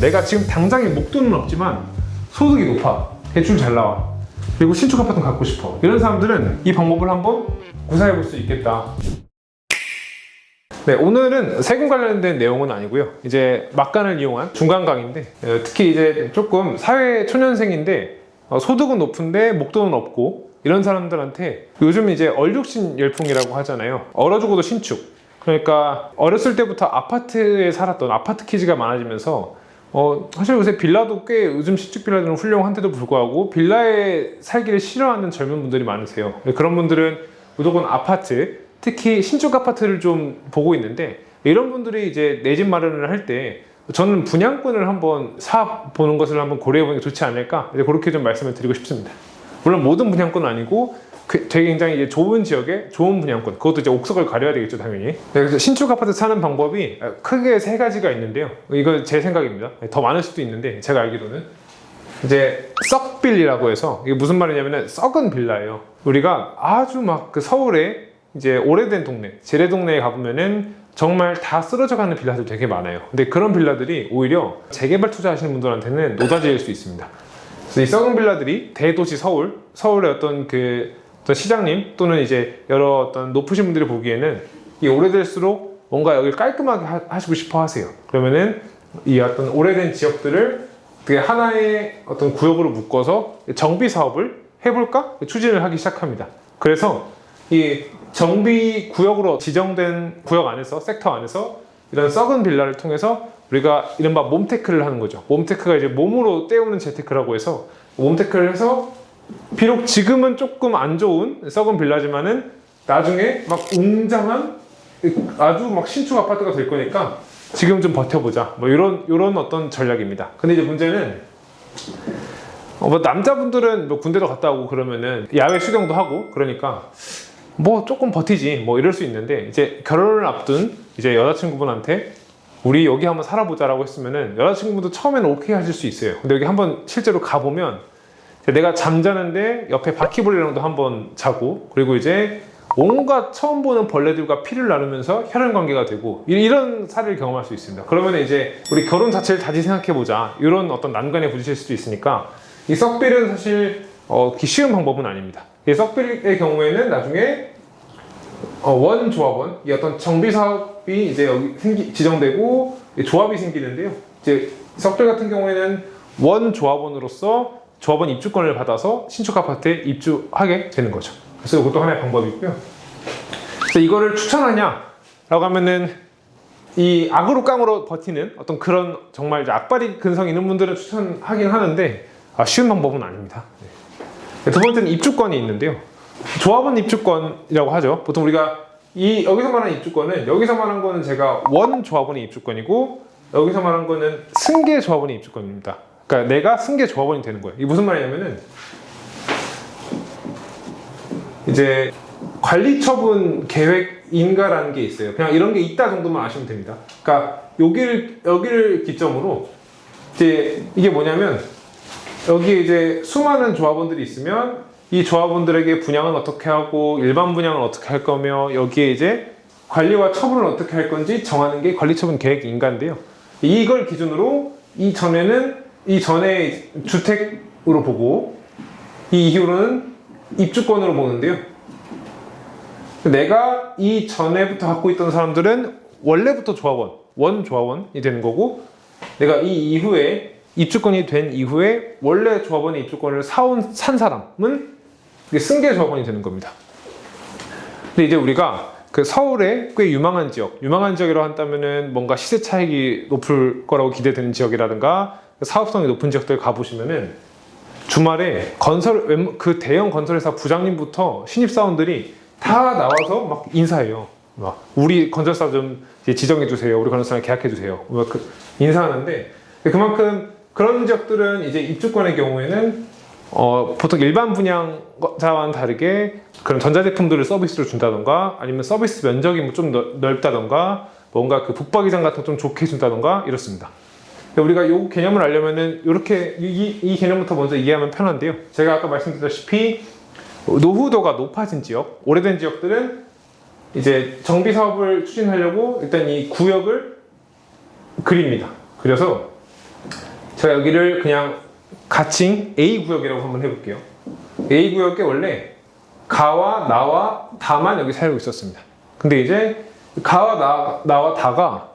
내가 지금 당장에 목돈은 없지만 소득이 높아, 대출 잘 나와, 그리고 신축 아파트 갖고 싶어, 이런 사람들은 이 방법을 한번 구사해 볼 수 있겠다. 네, 오늘은 세금 관련된 내용은 아니고요. 이제 막간을 이용한 중간 강의인데, 특히 이제 조금 사회 초년생인데 소득은 높은데 목돈은 없고 이런 사람들한테 요즘 이제 얼죽신 열풍이라고 하잖아요. 얼어 죽어도 신축. 그러니까 어렸을 때부터 아파트에 살았던 아파트 키즈가 많아지면서 사실 요새 빌라도 꽤, 요즘 신축 빌라들은 훌륭한데도 불구하고 빌라에 살기를 싫어하는 젊은 분들이 많으세요. 그런 분들은 무조건 아파트, 특히 신축 아파트를 좀 보고 있는데, 이런 분들이 이제 내 집 마련을 할 때 저는 분양권을 한번 사 보는 것을 한번 고려해 보는 게 좋지 않을까, 이제 그렇게 좀 말씀을 드리고 싶습니다. 물론 모든 분양권은 아니고 되게 굉장히 이제 좋은 지역에 좋은 분양권, 그것도 이제 옥석을 가려야 되겠죠, 당연히. 그래서 신축 아파트 사는 방법이 크게 3가지가 있는데요. 이거 제 생각입니다. 더 많을 수도 있는데 제가 알기로는 이제 썩빌이라고 해서, 이게 무슨 말이냐면은 썩은 빌라예요. 우리가 아주 막 그 서울에 이제 오래된 동네, 재래 동네에 가보면은 정말 다 쓰러져 가는 빌라들 되게 많아요. 근데 그런 빌라들이 오히려 재개발 투자하시는 분들한테는 노다지일 수 있습니다. 그래서 이 썩은 빌라들이 대도시 서울의 어떤 시장님 또는 이제 여러 어떤 높으신 분들이 보기에는 이 오래될수록 뭔가 여기를 깔끔하게 하시고 싶어 하세요. 그러면은 이 어떤 오래된 지역들을 그 하나의 어떤 구역으로 묶어서 정비 사업을 해볼까? 추진을 하기 시작합니다. 그래서 이 정비 구역으로 지정된 구역 안에서, 섹터 안에서 이런 썩은 빌라를 통해서 우리가 이른바 몸테크를 하는 거죠. 몸테크가 이제 몸으로 때우는 재테크라고 해서, 몸테크를 해서 비록 지금은 조금 안 좋은 썩은 빌라지만은 나중에 막 웅장한 아주 막 신축 아파트가 될 거니까 지금 좀 버텨보자, 뭐 이런 어떤 전략입니다. 근데 이제 문제는 뭐 남자분들은 뭐 군대도 갔다 오고 그러면은 야외 수경도 하고 그러니까 뭐 조금 버티지 뭐 이럴 수 있는데, 이제 결혼을 앞둔 이제 여자친구분한테 우리 여기 한번 살아보자라고 했으면은 여자친구분도 처음에는 오케이 하실 수 있어요. 근데 여기 한번 실제로 가보면 내가 잠자는데 옆에 바퀴벌레랑도 한번 자고, 그리고 이제 온갖 처음 보는 벌레들과 피를 나누면서 혈연 관계가 되고, 이런 사례를 경험할 수 있습니다. 그러면 이제 우리 결혼 자체를 다시 생각해보자, 이런 어떤 난관에 부딪힐 수도 있으니까 이 썩빌은 사실 쉬운 방법은 아닙니다. 이 썩빌의 경우에는 나중에 원조합원, 이 어떤 정비 사업이 이제 여기 지정되고 조합이 생기는데요. 이제 썩빌 같은 경우에는 원조합원으로서 조합원 입주권을 받아서 신축 아파트에 입주하게 되는 거죠. 그래서 이것도 하나의 방법이고요. 그래서 이거를 추천하냐라고 하면은 이 악으로 깡으로 버티는 어떤 그런 정말 이제 악바리 근성 있는 분들은 추천하긴 하는데 쉬운 방법은 아닙니다. 네. 두 번째는 입주권이 있는데요. 조합원 입주권이라고 하죠. 보통 우리가 여기서 말하는 입주권은, 여기서 말한 거는 제가 원 조합원의 입주권이고, 여기서 말한 거는 승계 조합원의 입주권입니다. 그러니까 내가 승계 조합원이 되는 거예요. 이게 무슨 말이냐면은 이제 관리처분 계획인가라는 게 있어요. 그냥 이런 게 있다 정도만 아시면 됩니다. 그러니까 여기를 기점으로 이제 이게 뭐냐면, 여기 이제 수많은 조합원들이 있으면 이 조합원들에게 분양은 어떻게 하고 일반 분양은 어떻게 할 거며, 여기에 이제 관리와 처분을 어떻게 할 건지 정하는 게 관리처분 계획인가인데요. 이걸 기준으로 이 전에 주택으로 보고 이 이후로는 입주권으로 보는데요. 내가 이 전에부터 갖고 있던 사람들은 원래부터 원 조합원이 되는 거고, 내가 이 이후에 입주권이 된 이후에 원래 조합원의 입주권을 산 사람은 승계 조합원이 되는 겁니다. 근데 이제 우리가 그 서울에 꽤 유망한 지역이라고 한다면은 뭔가 시세 차익이 높을 거라고 기대되는 지역이라든가 사업성이 높은 지역들 가보시면은 주말에 그 대형 건설회사 부장님부터 신입사원들이 다 나와서 막 인사해요. 막 우리 건설사 좀 지정해주세요. 우리 건설사랑 계약해주세요. 인사하는데, 그만큼 그런 지역들은 이제 입주권의 경우에는 보통 일반 분양자와는 다르게 그런 전자제품들을 서비스로 준다던가, 아니면 서비스 면적이 좀 넓다던가, 뭔가 그 북박이장 같은 거 좀 좋게 준다던가 이렇습니다. 우리가 이 개념을 알려면은 이렇게 이 개념부터 먼저 이해하면 편한데요. 제가 아까 말씀드렸다시피 노후도가 높아진 지역, 오래된 지역들은 이제 정비 사업을 추진하려고 일단 이 구역을 그립니다. 그래서 제가 여기를 그냥 가칭 A구역이라고 한번 해볼게요. A구역에 원래 가와 나와 다만 여기 살고 있었습니다. 근데 이제 가와 나와 다가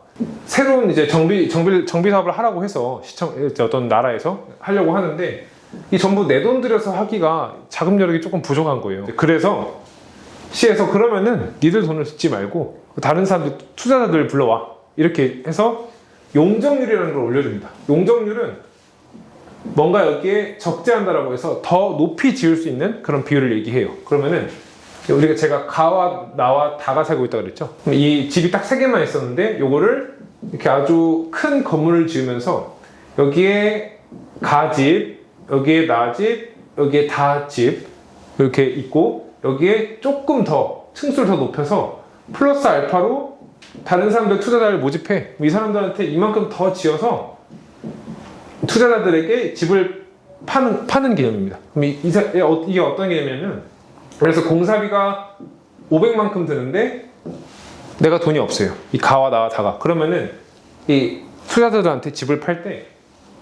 새로운 이제 정비 사업을 하라고 해서 어떤 나라에서 하려고 하는데 이 전부 내 돈 들여서 하기가 자금 여력이 조금 부족한 거예요. 그래서 시에서 그러면은 니들 돈을 쓰지 말고 다른 사람들 투자자들 불러와 이렇게 해서 용적률이라는 걸 올려줍니다. 용적률은 뭔가 여기에 적재한다라고 해서 더 높이 지을 수 있는 그런 비율을 얘기해요. 그러면은 우리가 제가 가와 나와 다가 살고 있다고 그랬죠. 이 집이 딱 3개만 있었는데 요거를 이렇게 아주 큰 건물을 지으면서 여기에 가집, 여기에 나집, 여기에 다집 이렇게 있고 여기에 조금 더 층수를 더 높여서 플러스 알파로 다른 사람들 투자자를 모집해 이 사람들한테 이만큼 더 지어서 투자자들에게 집을 파는 개념입니다. 그럼 이게 어떤 개념이냐면 그래서 공사비가 500만큼 드는데 내가 돈이 없어요. 이 가와 나와 다가. 그러면은 이 투자자들한테 집을 팔 때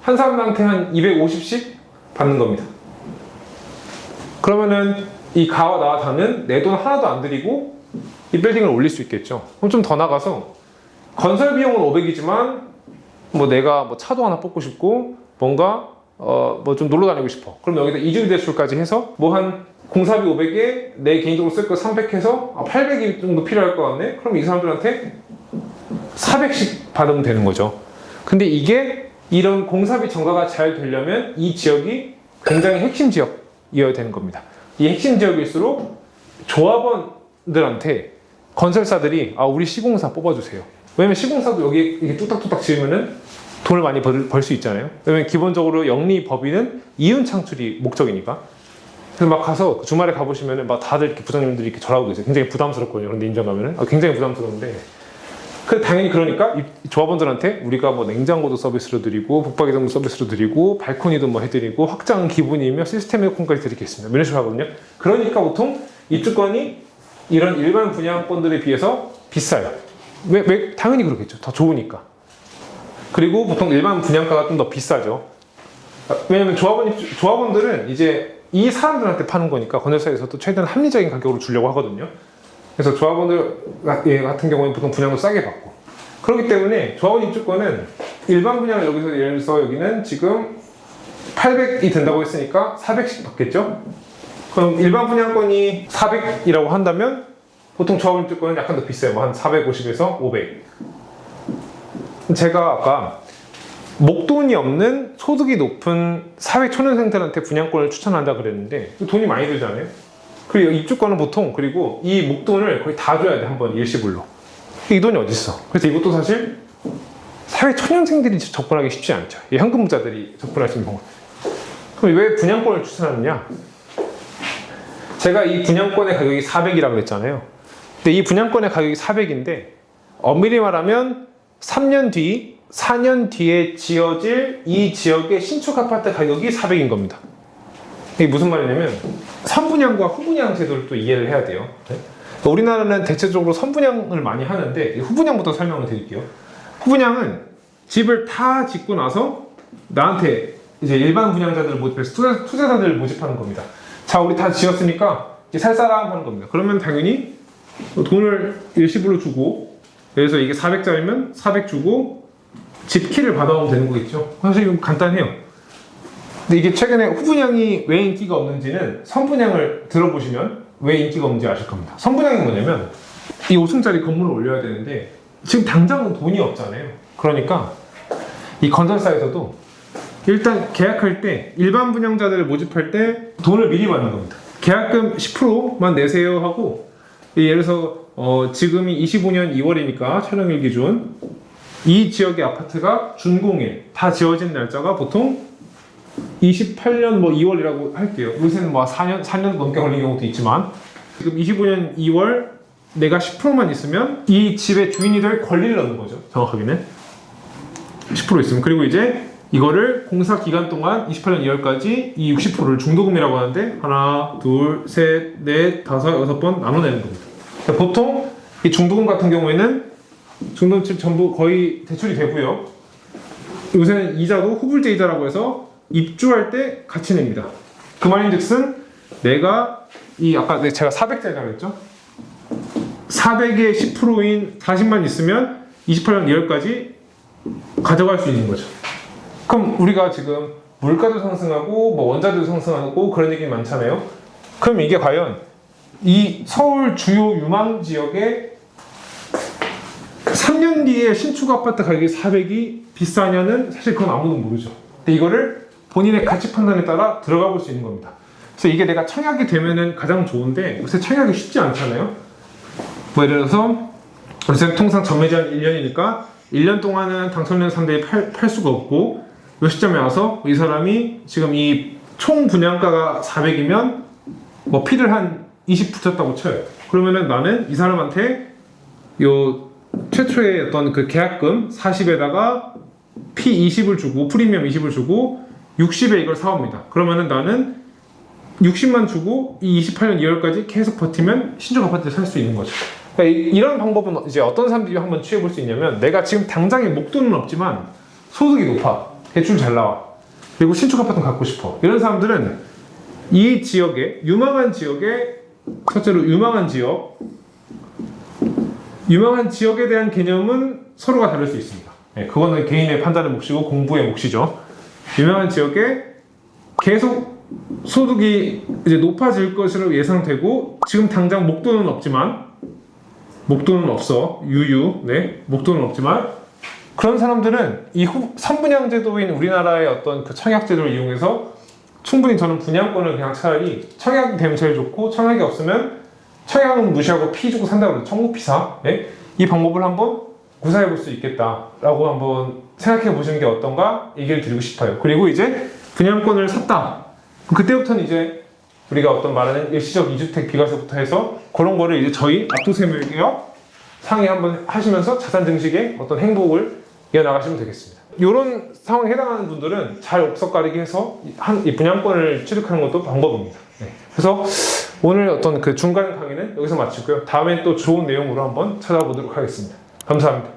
한 사람한테 한 250씩 받는 겁니다. 그러면은 이 가와 나와 다는 내 돈 하나도 안 들이고 이 빌딩을 올릴 수 있겠죠. 그럼 좀 더 나가서 건설 비용은 500이지만 뭐 내가 뭐 차도 하나 뽑고 싶고 뭔가 뭐 좀 놀러 다니고 싶어. 그럼 여기다 이주 대출까지 해서 뭐 한 공사비 500에 내 개인적으로 쓸 거 300 해서 800이 정도 필요할 것 같네? 그럼 이 사람들한테 400씩 받으면 되는 거죠. 근데 이게 이런 공사비 정가가 잘 되려면 이 지역이 굉장히 핵심 지역이어야 되는 겁니다. 이 핵심 지역일수록 조합원들한테 건설사들이 우리 시공사 뽑아주세요. 왜냐면 시공사도 여기 이렇게 뚝딱뚝딱 지으면은 돈을 많이 벌 수 있잖아요. 왜냐면 기본적으로 영리 법인은 이윤 창출이 목적이니까. 그래서 막 가서 주말에 가보시면은 막 다들 이렇게 부장님들이 이렇게 절하고 계세요. 굉장히 부담스럽거든요. 그런데 인정 가면은 굉장히 부담스러운데. 당연히 그러니까 이 조합원들한테 우리가 뭐 냉장고도 서비스로 드리고 북박이장도 서비스로 드리고 발코니도 뭐 해드리고 확장은 기본이며 시스템 에어컨까지 드리겠습니다. 이런 식으로 하거든요. 그러니까 보통 입주권이 이런 일반 분양권들에 비해서 비싸요. 왜? 당연히 그렇겠죠. 더 좋으니까. 그리고 보통 일반 분양가가 좀 더 비싸죠. 왜냐면 조합원들은 이제 이 사람들한테 파는 거니까 건설사에서도 최대한 합리적인 가격으로 주려고 하거든요. 그래서 조합원들 같은 경우는 보통 분양도 싸게 받고 그렇기 때문에 조합원 입주권은 일반 분양을 여기서 예를 들어서 여기는 지금 800이 된다고 했으니까 400씩 받겠죠? 그럼 일반 분양권이 400이라고 한다면 보통 조합원 입주권은 약간 더 비싸요. 한 450에서 500. 제가 아까 목돈이 없는 소득이 높은 사회 초년생들한테 분양권을 추천한다 그랬는데 돈이 많이 들잖아요. 그리고 입주권은 보통 그리고 이 목돈을 거의 다 줘야 돼. 한번 일시불로. 이 돈이 어디 있어? 그래서 이것도 사실 사회 초년생들이 접근하기 쉽지 않죠. 이 현금부자들이 접근할 수 있는 방법. 그럼 왜 분양권을 추천하느냐? 제가 이 분양권의 가격이 400이라고 그랬잖아요. 근데 이 분양권의 가격이 400인데 엄밀히 말하면 3년 뒤, 4년 뒤에 지어질 이 지역의 신축 아파트 가격이 400인 겁니다. 이게 무슨 말이냐면 선분양과 후분양 제도를 또 이해를 해야 돼요. 우리나라는 대체적으로 선분양을 많이 하는데 후분양부터 설명을 드릴게요. 후분양은 집을 다 짓고 나서 나한테 이제 일반 분양자들을 모집해서 투자자들을 모집하는 겁니다. 자, 우리 다 지었으니까 이제 살 사람 하는 겁니다. 그러면 당연히 돈을 일시불로 주고, 그래서 이게 400짜리면 400 주고 집 키를 받아오면 되는 거겠죠. 사실 이건 간단해요. 근데 이게 최근에 후분양이 왜 인기가 없는지는 선분양을 들어보시면 왜 인기가 없는지 아실 겁니다. 선분양이 뭐냐면 이 5층짜리 건물을 올려야 되는데 지금 당장은 돈이 없잖아요. 그러니까 이 건설사에서도 일단 계약할 때 일반 분양자들을 모집할 때 돈을 미리 받는 겁니다. 계약금 10%만 내세요 하고, 예를 들어서 지금이 25년 2월이니까 촬영일 기준 이 지역의 아파트가 준공일 다 지어진 날짜가 보통 28년 뭐 2월이라고 할게요. 요새는 뭐 4년 넘게 걸린 경우도 있지만 지금 25년 2월 내가 10%만 있으면 이 집의 주인이 될 권리를 얻는 거죠. 정확하게는 10% 있으면. 그리고 이제 이거를 공사 기간 동안 28년 2월까지 이 60%를 중도금이라고 하는데 하나, 둘, 셋, 넷, 다섯, 여섯 번 나눠내는 겁니다. 그러니까 보통 이 중도금 같은 경우에는 중도금 전부 거의 대출이 되고요. 요새는 이자도 후불제 이자라고 해서 입주할 때 같이 냅니다. 그 말인즉슨 내가 아까 제가 400짜리라고 했죠? 400에 10%인 40만 있으면 28년 2월까지 가져갈 수 있는 거죠. 그럼 우리가 지금 물가도 상승하고 뭐 원자재도 상승하고 그런 얘기 많잖아요. 그럼 이게 과연 이 서울 주요 유망 지역에 3년 뒤에 신축 아파트 가격이 400이 비싸냐는 사실 그건 아무도 모르죠. 근데 이거를 본인의 가치 판단에 따라 들어가 볼 수 있는 겁니다. 그래서 이게 내가 청약이 되면은 가장 좋은데 요새 청약이 쉽지 않잖아요. 뭐 예를 들어서 요새 통상 전매 제한 1년이니까 1년 동안은 당첨된 사람들이 팔 수가 없고 요 시점에 와서 이 사람이 지금 이 총 분양가가 400이면 뭐 피를 한 20 붙였다고 쳐요. 그러면은 나는 이 사람한테 요 최초의 어떤 그 계약금 40에다가 피 20을 주고 프리미엄 20을 주고 60에 이걸 사옵니다. 그러면은 나는 60만 주고 이 28년 2월까지 계속 버티면 신축 아파트를 살 수 있는 거죠. 그러니까 이런 방법은 이제 어떤 사람들이 한번 취해 볼 수 있냐면 내가 지금 당장에 목돈은 없지만 소득이 높아. 대출 잘 나와. 그리고 신축 아파트 갖고 싶어. 이런 사람들은 이 지역에 유망한 지역에 첫째로 유망한 지역에 대한 개념은 서로가 다를 수 있습니다. 네, 그거는 개인의 판단의 몫이고 공부의 몫이죠. 유명한 지역에 계속 소득이 이제 높아질 것으로 예상되고 지금 당장 목돈은 없지만 목돈은 없어 목돈은 없지만 그런 사람들은 이 선분양 제도인 우리나라의 어떤 그 청약 제도를 이용해서 충분히 저는 분양권을 그냥 차라리 청약이 되면 제일 좋고 청약이 없으면 청약은 무시하고 피 주고 산다고 그러죠. 청구피사. 네? 이 방법을 한번 구사해 볼 수 있겠다라고 한번 생각해 보시는 게 어떤가 얘기를 드리고 싶어요. 그리고 이제 분양권을 샀다. 그때부터는 이제 우리가 어떤 말하는 일시적 2주택 비과세부터 해서 그런 거를 이제 저희 apto세무개혁 상의 한번 하시면서 자산 증식의 어떤 행복을 이어나가시면 되겠습니다. 이런 상황에 해당하는 분들은 잘 옥석가리기 해서 이 분양권을 취득하는 것도 방법입니다. 네. 그래서 오늘 어떤 그 중간 강의는 여기서 마치고요. 다음엔 또 좋은 내용으로 한번 찾아보도록 하겠습니다. 감사합니다.